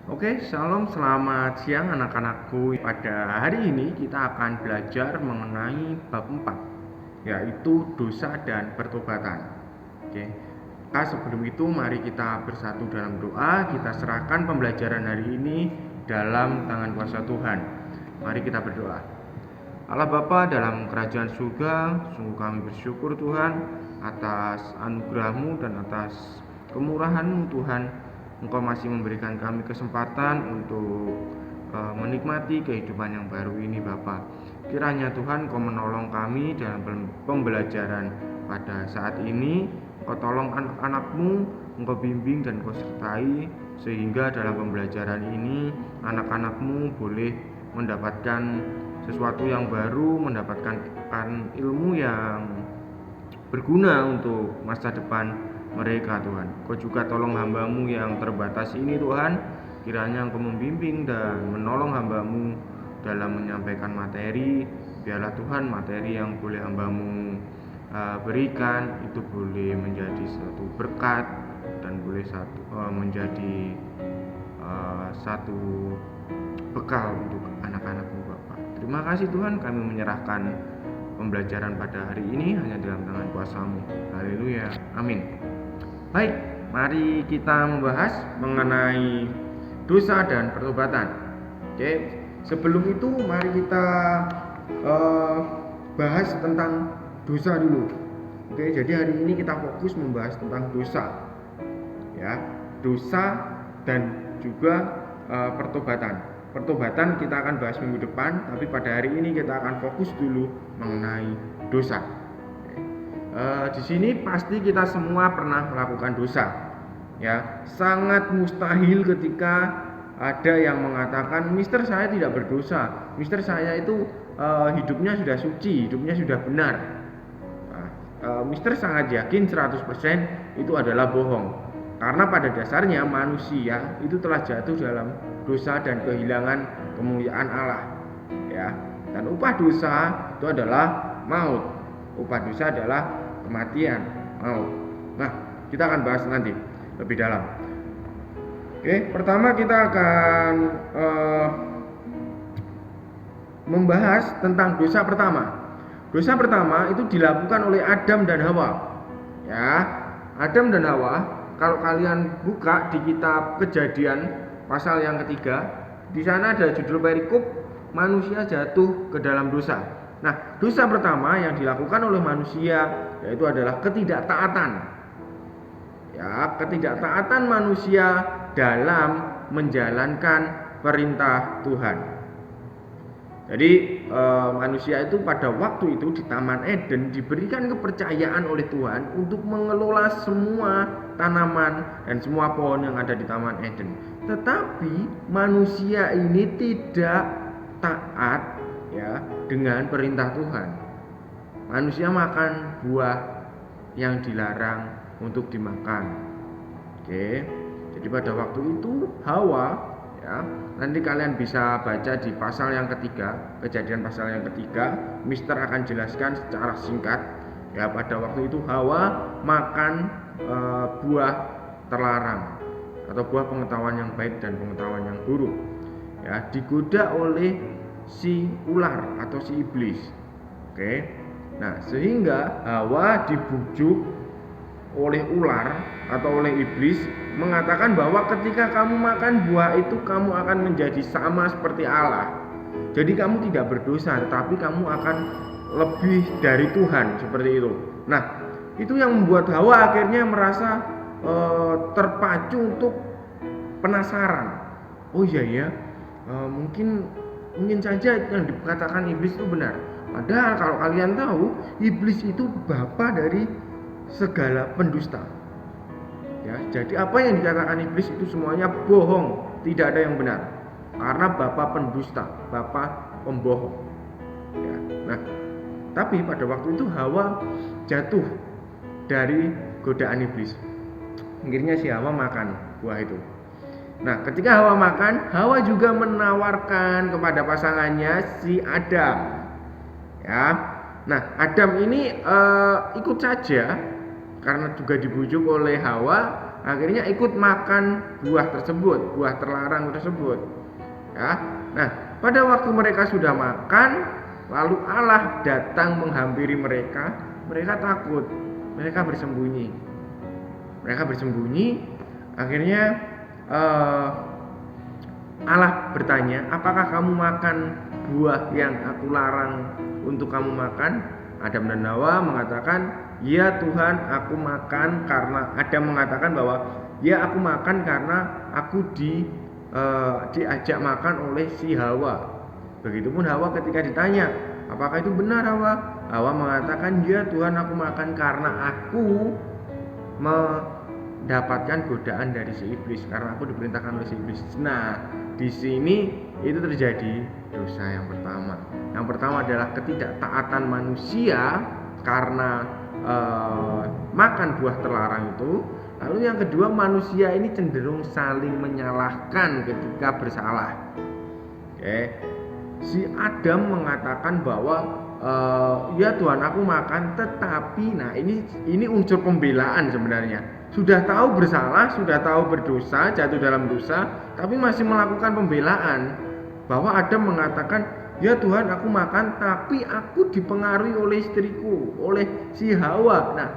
Oke, shalom, selamat siang anak-anakku. Pada hari ini kita akan belajar mengenai bab 4, yaitu dosa dan pertobatan. Oke. Nah, sebelum itu mari kita bersatu dalam doa. Kita serahkan pembelajaran hari ini dalam tangan kuasa Tuhan. Mari kita berdoa. Allah Bapa dalam kerajaan surga, sungguh kami bersyukur Tuhan atas anugerah-Mu dan atas kemurahan-Mu Tuhan. Engkau masih memberikan kami kesempatan untuk menikmati kehidupan yang baru ini Bapa. Kiranya Tuhan Engkau menolong kami dalam pembelajaran pada saat ini. Engkau tolong anak-anak-Mu, Engkau bimbing dan Engkau sertai, sehingga dalam pembelajaran ini anak-anak-Mu boleh mendapatkan sesuatu yang baru, mendapatkan ilmu yang berguna untuk masa depan mereka Tuhan. Kau juga tolong hamba-Mu yang terbatas ini Tuhan, kiranya Engkau membimbing dan menolong hamba-Mu dalam menyampaikan materi. Biarlah Tuhan materi yang boleh hamba-Mu berikan itu boleh menjadi satu berkat dan boleh menjadi satu bekal untuk anak-anak-Mu Bapak. Terima kasih Tuhan, kami menyerahkan pembelajaran pada hari ini hanya dalam tangan kuasa-Mu. Haleluya, amin. Baik, mari kita membahas mengenai dosa dan pertobatan. Oke, sebelum itu mari kita bahas tentang dosa dulu. Oke, jadi hari ini kita fokus membahas tentang dosa, ya, dosa dan juga pertobatan. Pertobatan kita akan bahas minggu depan, tapi pada hari ini kita akan fokus dulu mengenai dosa. Di sini pasti kita semua pernah melakukan dosa, ya. Sangat mustahil ketika ada yang mengatakan, Mister saya tidak berdosa, Mister saya itu hidupnya sudah suci, hidupnya sudah benar. Mister sangat yakin 100% itu adalah bohong, karena pada dasarnya manusia itu telah jatuh dalam dosa dan kehilangan kemuliaan Allah, ya. Dan upah dosa itu adalah maut. Upah dosa adalah kematian, maut. Nah, kita akan bahas nanti lebih dalam. Oke, pertama kita akan membahas tentang dosa pertama. Dosa pertama itu dilakukan oleh Adam dan Hawa. Ya, Adam dan Hawa, kalau kalian buka di kitab Kejadian pasal yang ketiga, di sana ada judul perikop manusia jatuh ke dalam dosa. Nah, dosa pertama yang dilakukan oleh manusia yaitu adalah ketidaktaatan. Ya, ketidaktaatan manusia dalam menjalankan perintah Tuhan. Jadi manusia itu pada waktu itu di Taman Eden diberikan kepercayaan oleh Tuhan untuk mengelola semua tanaman dan semua pohon yang ada di Taman Eden. Tetapi manusia ini tidak taat, ya, dengan perintah Tuhan. Manusia makan buah yang dilarang untuk dimakan. Oke. Jadi pada waktu itu Hawa, ya, nanti kalian bisa baca di pasal yang ketiga, Kejadian pasal yang ketiga. Mister akan jelaskan secara singkat. Ya, pada waktu itu Hawa makan buah terlarang atau buah pengetahuan yang baik dan pengetahuan yang buruk. Ya, digoda oleh si ular atau si iblis. Oke. Nah, sehingga Hawa dibujuk oleh ular atau oleh iblis mengatakan bahwa ketika kamu makan buah itu kamu akan menjadi sama seperti Allah. Jadi kamu tidak berdosa, tetapi kamu akan lebih dari Tuhan, seperti itu. Nah, itu yang membuat Hawa akhirnya merasa terpacu untuk penasaran. Oh iya ya, mungkin saja yang dikatakan iblis itu benar. Padahal kalau kalian tahu, iblis itu bapa dari segala pendusta. Ya, jadi apa yang dikatakan iblis itu semuanya bohong, tidak ada yang benar. Karena bapa pendusta, bapa pembohong. Ya. Nah, tapi pada waktu itu Hawa jatuh dari godaan iblis. Akhirnya si Hawa makan buah itu. Nah, ketika Hawa makan, Hawa juga menawarkan kepada pasangannya si Adam. Ya. Nah, Adam ini ikut saja karena juga dibujuk oleh Hawa. akhirnya ikut makan buah tersebut, buah terlarang tersebut. Ya. Nah, pada waktu mereka sudah makan, lalu Allah datang menghampiri mereka, mereka takut, mereka bersembunyi. Akhirnya Allah bertanya, apakah kamu makan buah yang aku larang untuk kamu makan? Adam dan Hawa mengatakan, ya Tuhan, aku makan karena Adam mengatakan bahwa ya aku makan karena aku diajak makan oleh si Hawa. Begitupun Hawa ketika ditanya, apakah itu benar Hawa? Hawa mengatakan, ya Tuhan, aku makan karena aku mendapatkan godaan dari si iblis, karena aku diperintahkan oleh si iblis. Nah, di sini itu terjadi dosa yang pertama. Yang pertama adalah ketidaktaatan manusia karena makan buah terlarang itu. Lalu yang kedua, manusia ini cenderung saling menyalahkan ketika bersalah. Oke. Si Adam mengatakan bahwa ya Tuhan, aku makan, tetapi nah ini unsur pembelaan sebenarnya. Sudah tahu bersalah, sudah tahu berdosa, jatuh dalam dosa, tapi masih melakukan pembelaan. Bahwa Adam mengatakan, ya Tuhan, aku makan, tapi aku dipengaruhi oleh istriku, oleh si Hawa. Nah,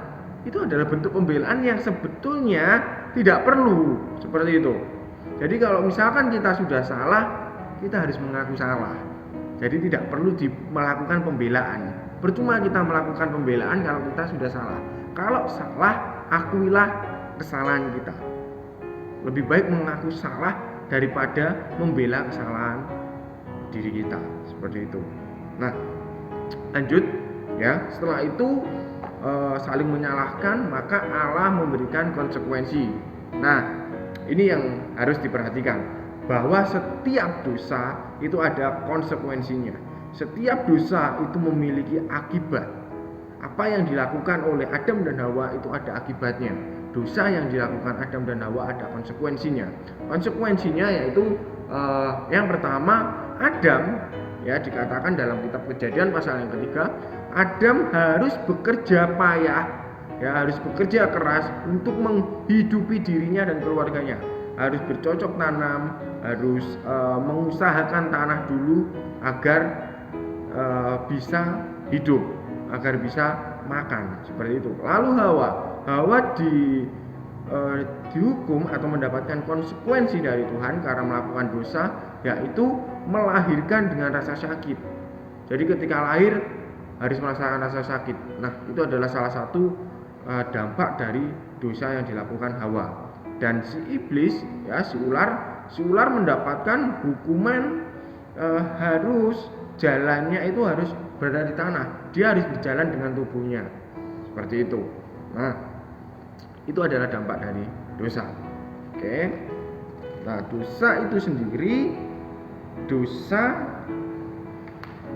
itu adalah bentuk pembelaan yang sebetulnya tidak perlu seperti itu. Jadi kalau misalkan kita sudah salah, kita harus mengaku salah. Jadi tidak perlu melakukan pembelaan. Percuma kita melakukan pembelaan kalau kita sudah salah. Kalau salah, akuilah kesalahan kita. Lebih baik mengaku salah daripada membela kesalahan diri kita. Seperti itu. Nah, lanjut ya. Setelah itu saling menyalahkan, maka Allah memberikan konsekuensi. Nah, ini yang harus diperhatikan, bahwa setiap dosa itu ada konsekuensinya. Setiap dosa itu memiliki akibat. Apa yang dilakukan oleh Adam dan Hawa itu ada akibatnya. Dosa yang dilakukan Adam dan Hawa ada konsekuensinya. Konsekuensinya yaitu yang pertama, Adam, ya dikatakan dalam kitab Kejadian pasal yang ketiga, Adam harus bekerja payah, ya harus bekerja keras untuk menghidupi dirinya dan keluarganya. Harus bercocok tanam, harus mengusahakan tanah dulu agar bisa hidup, agar bisa makan, seperti itu. Lalu Hawa dihukum atau mendapatkan konsekuensi dari Tuhan karena melakukan dosa, yaitu melahirkan dengan rasa sakit. Jadi ketika lahir harus merasakan rasa sakit. Nah, itu adalah salah satu dampak dari dosa yang dilakukan Hawa. Dan si iblis, ya si ular mendapatkan hukuman, harus jalannya itu harus berada di tanah. Dia harus berjalan dengan tubuhnya, seperti itu. Nah, itu adalah dampak dari dosa. Oke. Nah, dosa itu sendiri, dosa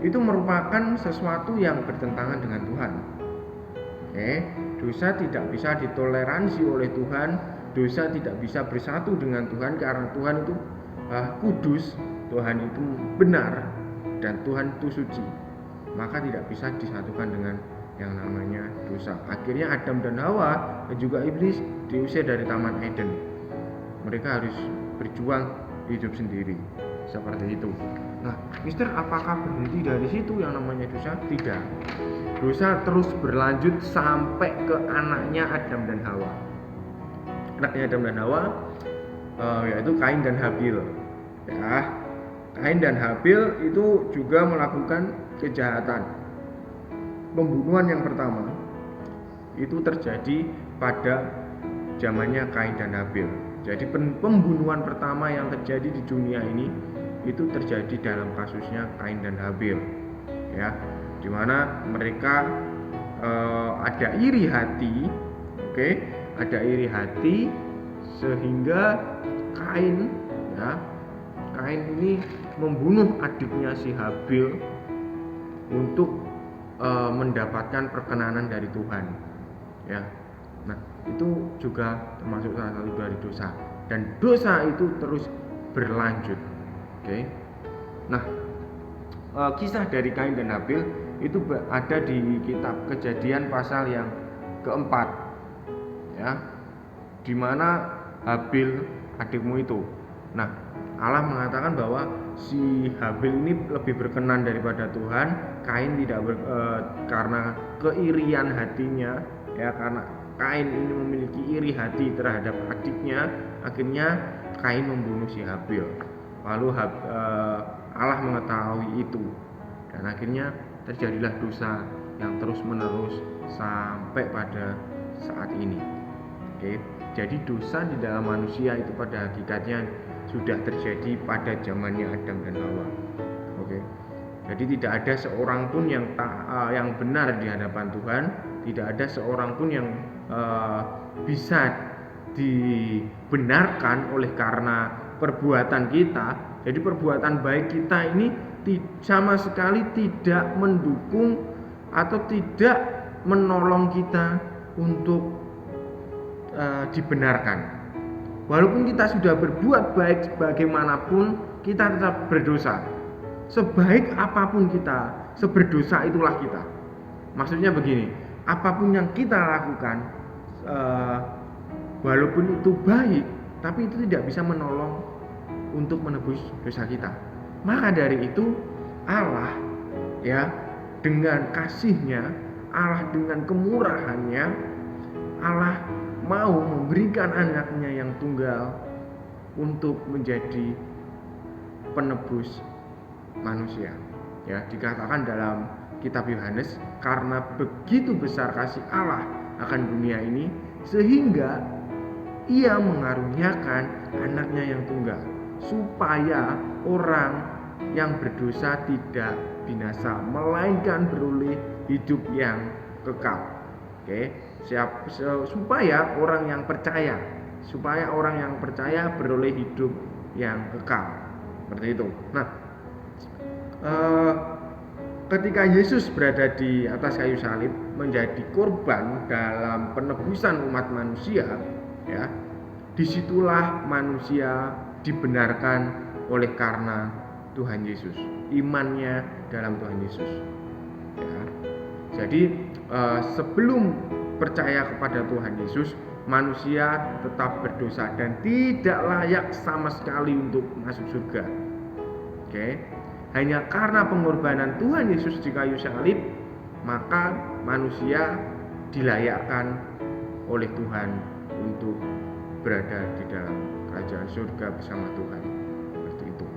itu merupakan sesuatu yang bertentangan dengan Tuhan. Oke. Dosa tidak bisa ditoleransi oleh Tuhan. Dosa tidak bisa bersatu dengan Tuhan karena Tuhan itu kudus, Tuhan itu benar, dan Tuhan itu suci. Maka tidak bisa disatukan dengan yang namanya dosa. Akhirnya Adam dan Hawa dan juga iblis diusir dari Taman Eden. Mereka harus berjuang hidup sendiri, seperti itu. Nah, Mister, apakah berhenti dari situ yang namanya dosa? Tidak. Dosa terus berlanjut sampai ke anaknya Adam dan Hawa. Anaknya Adam dan Hawa yaitu Kain dan Habil. Ya, Kain dan Habil itu juga melakukan kejahatan. Pembunuhan yang pertama itu terjadi pada zamannya Kain dan Habil. Jadi pembunuhan pertama yang terjadi di dunia ini itu terjadi dalam kasusnya Kain dan Habil. Ya, di mana mereka ada iri hati, oke? Ada iri hati sehingga Kain ini membunuh adiknya si Habil untuk mendapatkan perkenanan dari Tuhan. Ya. Nah, itu juga termasuk salah satu dari dosa, dan dosa itu terus berlanjut. Oke. Nah, kisah dari Kain dan Habil itu ada di kitab Kejadian pasal yang keempat. Ya. di mana Habil adikmu itu. Nah, Allah mengatakan bahwa si Habil ini lebih berkenan daripada Tuhan. Kain tidak karena keirian hatinya, ya, karena Kain ini memiliki iri hati terhadap adiknya, akhirnya Kain membunuh si Habil. Lalu Allah mengetahui itu, dan akhirnya terjadilah dosa yang terus menerus sampai pada saat ini. Oke, jadi dosa di dalam manusia itu pada hakikatnya sudah terjadi pada zamannya Adam dan Hawa. Oke, jadi tidak ada seorang pun yang benar di hadapan Tuhan, tidak ada seorang pun yang bisa dibenarkan oleh karena perbuatan kita. Jadi perbuatan baik kita ini sama sekali tidak mendukung atau tidak menolong kita untuk dibenarkan. Walaupun kita sudah berbuat baik bagaimanapun, kita tetap berdosa. Sebaik apapun kita, seberdosa itulah kita. Maksudnya begini, apapun yang kita lakukan, walaupun itu baik, tapi itu tidak bisa menolong untuk menebus dosa kita. Maka dari itu Allah, ya, dengan kasih-Nya, Allah dengan kemurahan-Nya, Allah mau memberikan anaknya yang tunggal untuk menjadi penebus manusia. Ya, dikatakan dalam kitab Yohanes, karena begitu besar kasih Allah akan dunia ini, sehingga Ia mengaruniakan anaknya yang tunggal, supaya orang yang berdosa tidak binasa, melainkan beroleh hidup yang kekal. Oke, supaya orang yang percaya beroleh hidup yang kekal, seperti itu. Nah, ketika Yesus berada di atas kayu salib menjadi korban dalam penebusan umat manusia, ya, disitulah manusia dibenarkan oleh karena Tuhan Yesus, imannya dalam Tuhan Yesus. Ya. Jadi sebelum percaya kepada Tuhan Yesus, manusia tetap berdosa dan tidak layak sama sekali untuk masuk surga. Oke. Hanya karena pengorbanan Tuhan Yesus di kayu salib, maka manusia dilayakkan oleh Tuhan untuk berada di dalam kerajaan surga bersama Tuhan. Seperti itu.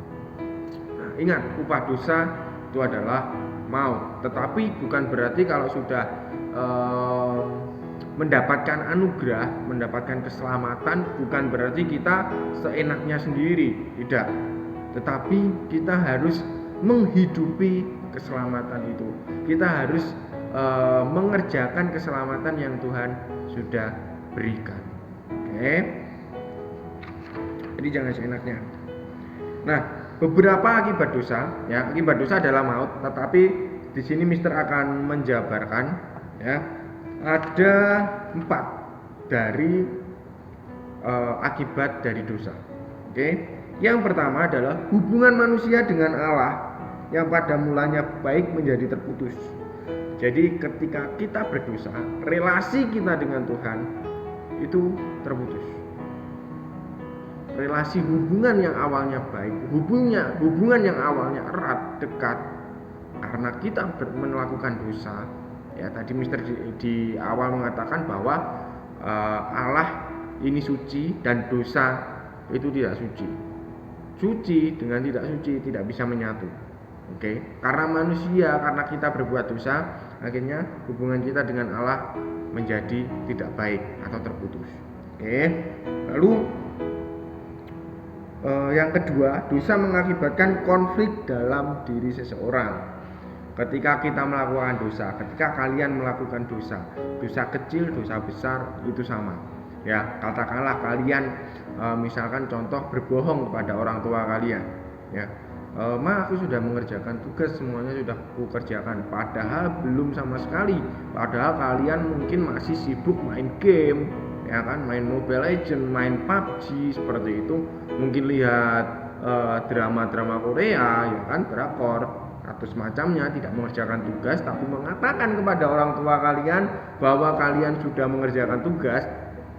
Nah, ingat, upah dosa itu adalah maut. Tetapi bukan berarti kalau sudah mendapatkan anugerah, mendapatkan keselamatan, bukan berarti kita seenaknya sendiri, tidak. Tetapi kita harus menghidupi keselamatan itu. Kita harus mengerjakan keselamatan yang Tuhan sudah berikan. Oke. Jadi jangan seenaknya. Nah, beberapa akibat dosa, ya, akibat dosa adalah maut, tetapi di sini Mister akan menjabarkan, ya, ada 4 dari akibat dari dosa. Oke. Yang pertama adalah hubungan manusia dengan Allah yang pada mulanya baik menjadi terputus. Jadi ketika kita berdosa, relasi kita dengan Tuhan itu terputus. Relasi hubungan yang awalnya baik, hubungan yang awalnya erat, dekat, karena kita melakukan dosa. Ya, tadi Mister di awal mengatakan bahwa Allah ini suci dan dosa itu tidak suci. Suci dengan tidak suci tidak bisa menyatu. Oke, karena manusia, karena kita berbuat dosa, akhirnya hubungan kita dengan Allah menjadi tidak baik atau terputus. Oke. Lalu yang kedua, dosa mengakibatkan konflik dalam diri seseorang. Ketika kita melakukan dosa, ketika kalian melakukan dosa kecil, dosa besar itu sama. Ya, katakanlah kalian misalkan contoh berbohong kepada orang tua kalian. Ya, Ma, aku sudah mengerjakan tugas, semuanya sudah kukerjakan, padahal belum sama sekali. Padahal kalian mungkin masih sibuk main game, ya kan, main Mobile Legends, main PUBG seperti itu, mungkin lihat drama-drama Korea, ya kan, drakor atau semacamnya, tidak mengerjakan tugas, tapi mengatakan kepada orang tua kalian bahwa kalian sudah mengerjakan tugas.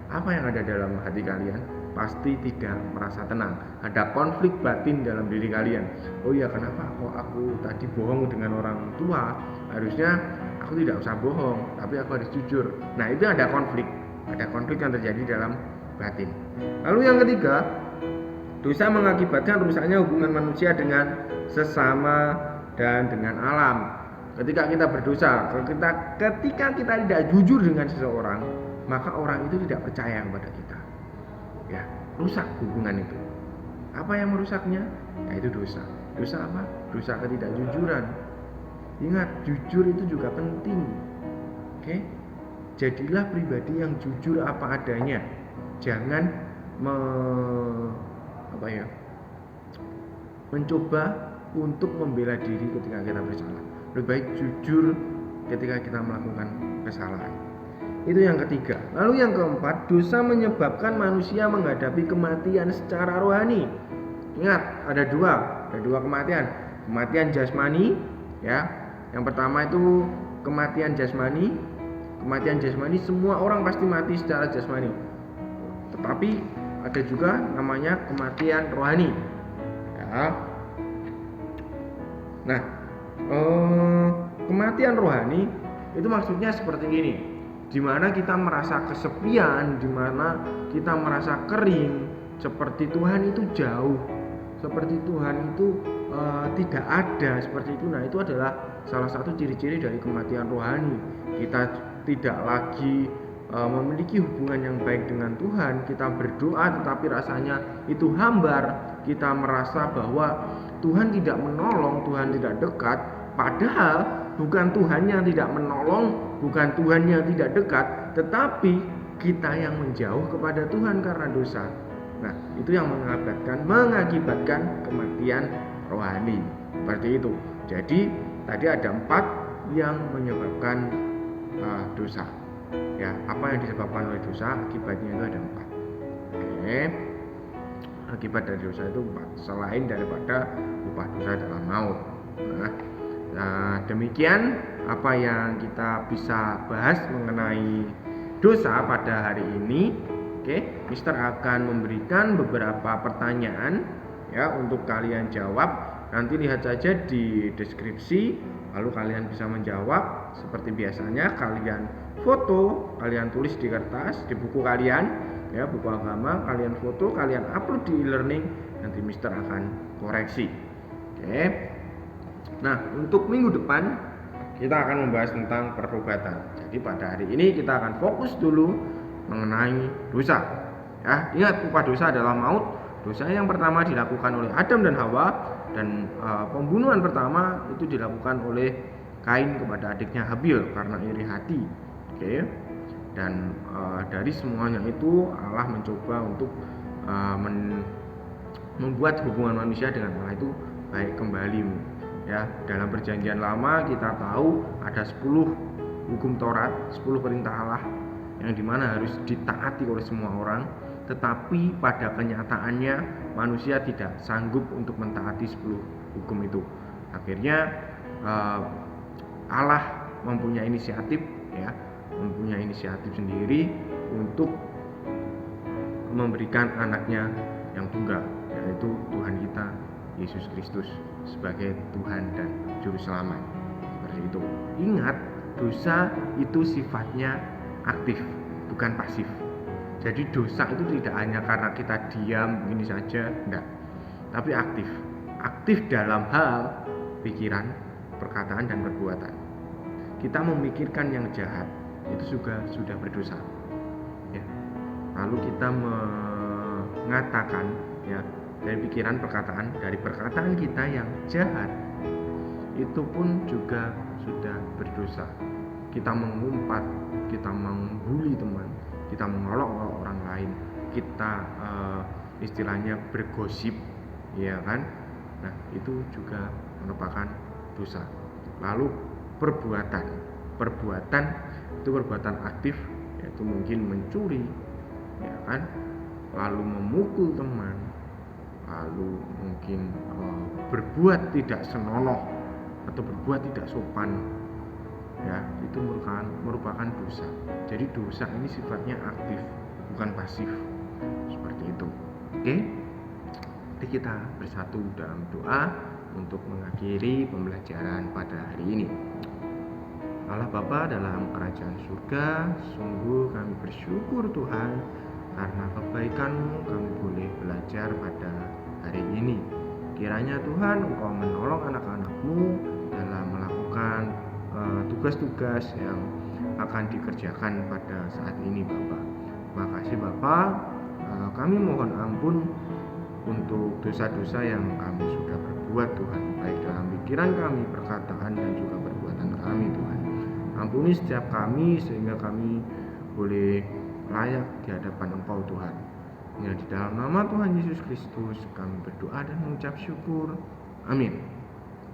apa yang ada dalam hati kalian? Pasti tidak merasa tenang. Ada konflik batin dalam diri kalian. Oh iya, kenapa kok aku tadi bohong dengan orang tua? Harusnya aku tidak usah bohong, tapi aku harus jujur. Nah, itu ada konflik. Ada konflik yang terjadi dalam batin. Lalu yang ketiga, dosa mengakibatkan rusaknya hubungan manusia dengan sesama dan dengan alam. Ketika kita berdosa, ketika kita tidak jujur dengan seseorang, maka orang itu tidak percaya kepada kita. Ya, rusak hubungan itu. Apa yang merusaknya? Yaitu dosa. Dosa apa? Dosa ketidakjujuran. Ingat, jujur itu juga penting. Oke? Jadilah pribadi yang jujur apa adanya. Jangan mencoba untuk membela diri ketika kita bersalah. Lebih baik jujur ketika kita melakukan kesalahan. Itu yang ketiga. Lalu yang keempat, dosa menyebabkan manusia menghadapi kematian secara rohani. Ingat, ada dua kematian. Kematian jasmani, ya. Yang pertama itu kematian jasmani. Kematian jasmani, semua orang pasti mati secara jasmani. Tetapi ada juga namanya kematian rohani. Ya. Nah, kematian rohani itu maksudnya seperti ini, di mana kita merasa kesepian, di mana kita merasa kering, seperti Tuhan itu jauh, seperti Tuhan itu tidak ada, seperti itu. Nah, itu adalah salah satu ciri-ciri dari kematian rohani. Kita tidak lagi memiliki hubungan yang baik dengan Tuhan. Kita berdoa tetapi rasanya itu hambar. Kita merasa bahwa Tuhan tidak menolong, Tuhan tidak dekat. Padahal bukan Tuhan yang tidak menolong, bukan Tuhan yang tidak dekat, tetapi kita yang menjauh kepada Tuhan karena dosa. Nah, itu yang mengakibatkan kematian rohani. Seperti itu. Jadi tadi ada 4 yang menyebabkan dosa. Ya, apa yang disebabkan oleh dosa? Akibatnya itu ada 4. Oke. Akibat dari dosa itu 4. Selain daripada upah dosa adalah maut. Nah, demikian apa yang kita bisa bahas mengenai dosa pada hari ini. Oke, Mister akan memberikan beberapa pertanyaan ya untuk kalian jawab. Nanti lihat saja di deskripsi, lalu kalian bisa menjawab seperti biasanya. Kalian foto, kalian tulis di kertas, di buku kalian, ya buku agama, kalian foto, kalian upload di e-learning. Nanti Mister akan koreksi. Oke. Nah, untuk minggu depan kita akan membahas tentang pertobatan. Jadi pada hari ini kita akan fokus dulu mengenai dosa. Ya, ingat upah dosa adalah maut. Dosa yang pertama dilakukan oleh Adam dan Hawa, dan pembunuhan pertama itu dilakukan oleh Kain kepada adiknya Habil karena iri hati. Oke. Dan dari semuanya itu Allah mencoba untuk membuat hubungan manusia dengan Allah itu baik kembali. Ya, dalam perjanjian lama kita tahu ada 10 hukum Taurat, 10 perintah Allah yang dimana harus ditaati oleh semua orang, tetapi pada kenyataannya manusia tidak sanggup untuk mentaati 10 hukum itu. Akhirnya Allah mempunyai inisiatif, ya, mempunyai inisiatif sendiri untuk memberikan anaknya yang tunggal, yaitu Tuhan kita Yesus Kristus sebagai Tuhan dan Juru Selamat. Seperti itu. Ingat, dosa itu sifatnya aktif, bukan pasif. Jadi dosa itu tidak hanya karena kita diam ini saja, enggak. Tapi aktif. Aktif dalam hal pikiran, perkataan dan perbuatan. Kita memikirkan yang jahat, itu juga sudah berdosa. Ya. Lalu kita mengatakan, ya, dari pikiran, perkataan, dari perkataan kita yang jahat, itu pun juga sudah berdosa. Kita mengumpat, kita membuli teman, kita mengolok-olok orang lain, kita istilahnya bergosip, ya kan? Nah, itu juga merupakan dosa. Lalu perbuatan itu perbuatan aktif, yaitu mungkin mencuri, ya kan? Lalu memukul teman, lalu mungkin berbuat tidak senonoh atau berbuat tidak sopan, ya, itu merupakan dosa. Jadi dosa ini sifatnya aktif, bukan pasif. Seperti itu. Oke? Jadi kita bersatu dalam doa untuk mengakhiri pembelajaran pada hari ini. Allah Bapa dalam kerajaan surga, sungguh kami bersyukur Tuhan karena kebaikan-Mu kami boleh belajar pada hari ini. Kiranya Tuhan Engkau menolong anak-anak-Mu dalam melakukan tugas-tugas yang akan dikerjakan pada saat ini Bapa. Terima kasih Bapa. Kami mohon ampun untuk dosa-dosa yang kami sudah berbuat Tuhan, baik dalam pikiran kami, perkataan dan juga perbuatan kami Tuhan. Ampuni setiap kami sehingga kami boleh layak di hadapan Engkau Tuhan. Di dalam nama Tuhan Yesus Kristus kami berdoa dan mengucap syukur. Amin.